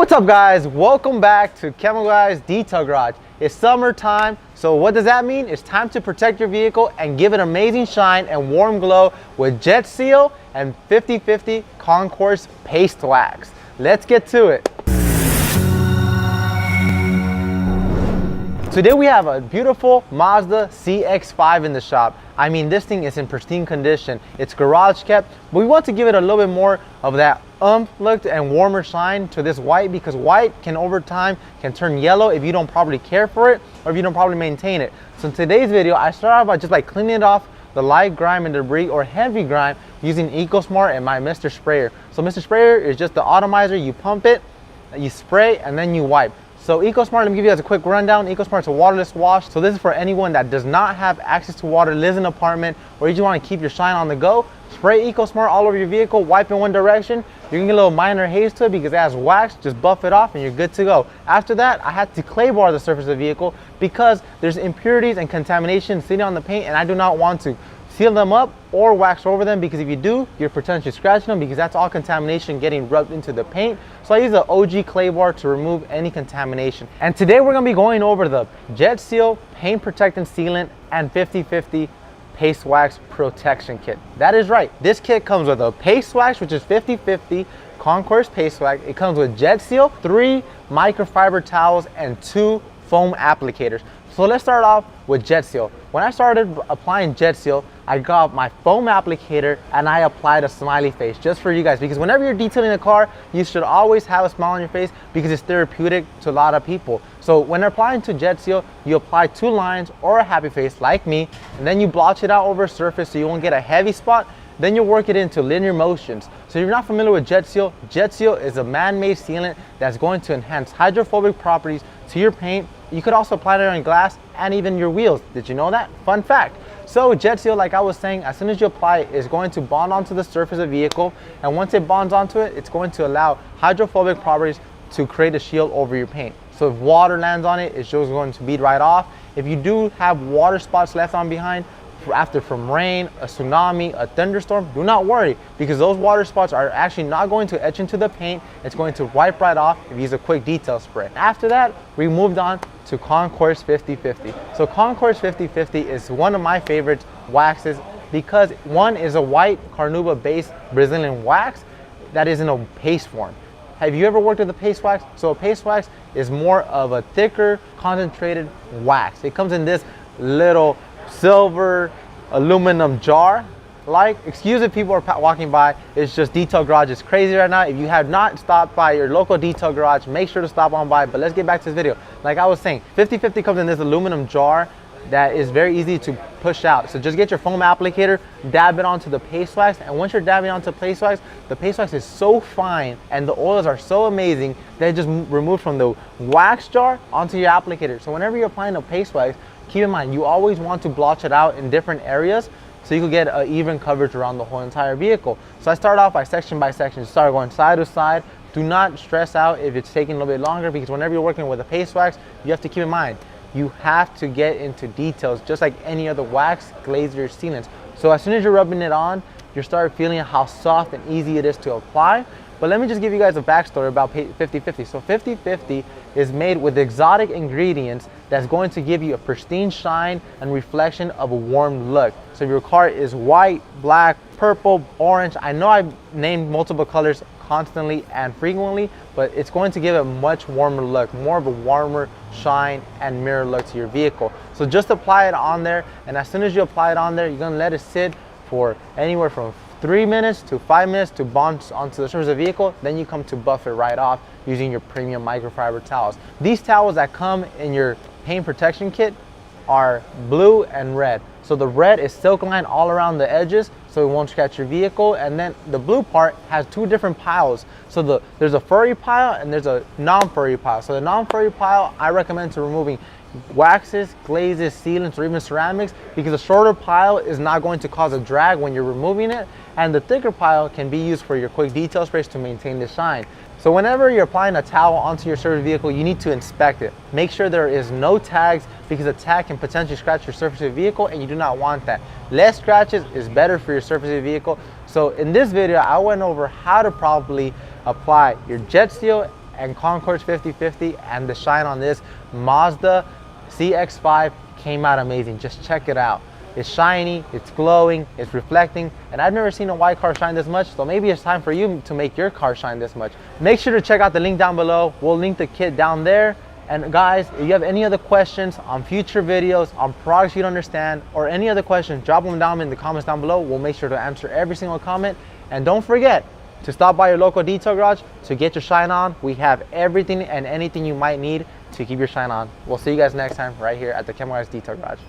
What's up guys, welcome back to Chemical Guys Detail Garage. It's summertime, so what does that mean? It's time to protect your vehicle and give it amazing shine and warm glow with JetSeal and 50/50 Concourse Paste Wax. Let's get to it. Today we have a beautiful Mazda CX-5 in the shop. I mean, this thing is in pristine condition. It's garage kept, but we want to give it a little bit more of that look and warmer shine to this white, because white can over time can turn yellow if you don't properly care for it or if you don't properly maintain it. So in today's video, I start off by just like cleaning it off the light grime and debris or heavy grime using EcoSmart and my Mr. Sprayer. So Mr. Sprayer is just the atomizer. You pump it, you spray, and then you wipe. So EcoSmart, let me give you guys a quick rundown. EcoSmart is a waterless wash. So this is for anyone that does not have access to water, lives in an apartment, or you just want to keep your shine on the go. Spray EcoSmart all over your vehicle, wipe in one direction. You can get a little minor haze to it because it has wax. Just buff it off and you're good to go. After that, I had to clay bar the surface of the vehicle because there's impurities and contamination sitting on the paint, and I do not want to seal them up or wax over them, because if you do, you're potentially scratching them, because that's all contamination getting rubbed into the paint. So I use the OG clay bar to remove any contamination. And today we're gonna be going over the JetSeal paint protectant sealant and 50/50 paste wax protection kit. That is right, this kit comes with a paste wax, which is 50/50 Concourse paste wax. It comes with JetSeal, 3 microfiber towels, and 2 foam applicators. So let's start off with JetSeal. When I started applying JetSeal, I got my foam applicator and I applied a smiley face just for you guys, because whenever you're detailing a car, you should always have a smile on your face because it's therapeutic to a lot of people. So when applying to JetSeal, you apply 2 lines or a happy face like me, and then you blotch it out over a surface so you won't get a heavy spot. Then you work it into linear motions. So if you're not familiar with JetSeal, JetSeal is a man-made sealant that's going to enhance hydrophobic properties to your paint. You could also apply it on glass and even your wheels. Did you know that? Fun fact. So JetSeal, like I was saying, as soon as you apply it, is going to bond onto the surface of the vehicle, and once it bonds onto it, it's going to allow hydrophobic properties to create a shield over your paint. So if water lands on it, it's just going to bead right off. If you do have water spots left on behind from rain, a tsunami, a thunderstorm, do not worry, because those water spots are actually not going to etch into the paint. It's going to wipe right off if you use a quick detail spray. After that, we moved on to Concourse 50/50. So Concourse 50/50 is one of my favorite waxes because one is a white carnauba based Brazilian wax that is in a paste form. Have you ever worked with a paste wax? So a paste wax is more of a thicker, concentrated wax. It comes in this little silver aluminum jar. Like, excuse if people are walking by, it's just Detail Garage is crazy right now. If you have not stopped by your local Detail Garage, make sure to stop on by. But let's get back to this video. Like I was saying, 50/50 comes in this aluminum jar that is very easy to push out. So just get your foam applicator, dab it onto the paste wax, and once you're dabbing onto paste wax, the paste wax is so fine and the oils are so amazing that it just removes from the wax jar onto your applicator. So whenever you're applying a paste wax, keep in mind, you always want to blotch it out in different areas so you can get an even coverage around the whole entire vehicle. So I start off by section, start going side to side. Do not stress out if it's taking a little bit longer, because whenever you're working with a paste wax, you have to keep in mind, you have to get into details just like any other wax, glaze, or sealants. So as soon as you're rubbing it on, you start feeling how soft and easy it is to apply. But let me just give you guys a backstory about 50/50. So 50/50 is made with exotic ingredients that's going to give you a pristine shine and reflection of a warm look. So if your car is white, black, purple, orange, I know I've named multiple colors constantly and frequently, but it's going to give a much warmer look, more of a warmer shine and mirror look to your vehicle. So just apply it on there, and as soon as you apply it on there, you're gonna let it sit for anywhere from 3 minutes to 5 minutes to bond onto the surface of the vehicle. Then you come to buff it right off using your premium microfiber towels. These towels that come in your paint protection kit are blue and red. So the red is silk lined all around the edges so it won't scratch your vehicle, and then the blue part has 2 different piles. So there's a furry pile and there's a non-furry pile. So the non-furry pile, I recommend to removing waxes, glazes, sealants, or even ceramics, because a shorter pile is not going to cause a drag when you're removing it, and the thicker pile can be used for your quick detail sprays to maintain the shine. So whenever you're applying a towel onto your service vehicle, you need to inspect it. Make sure there is no tags, because a tag can potentially scratch your surface of the vehicle, and you do not want that. Less scratches is better for your surface of the vehicle. So in this video, I went over how to properly apply your JetSeal and Concourse 50/50, and the shine on this Mazda CX-5 came out amazing. Just check it out. It's shiny, it's glowing, it's reflecting, and I've never seen a white car shine this much, so maybe it's time for you to make your car shine this much. Make sure to check out the link down below. We'll link the kit down there. And guys, if you have any other questions on future videos, on products you don't understand, or any other questions, drop them down in the comments down below. We'll make sure to answer every single comment. And don't forget to stop by your local detail garage to get your shine on. We have everything and anything you might need to keep your shine on. We'll see you guys next time right here at the Chemical Guys Detail Garage.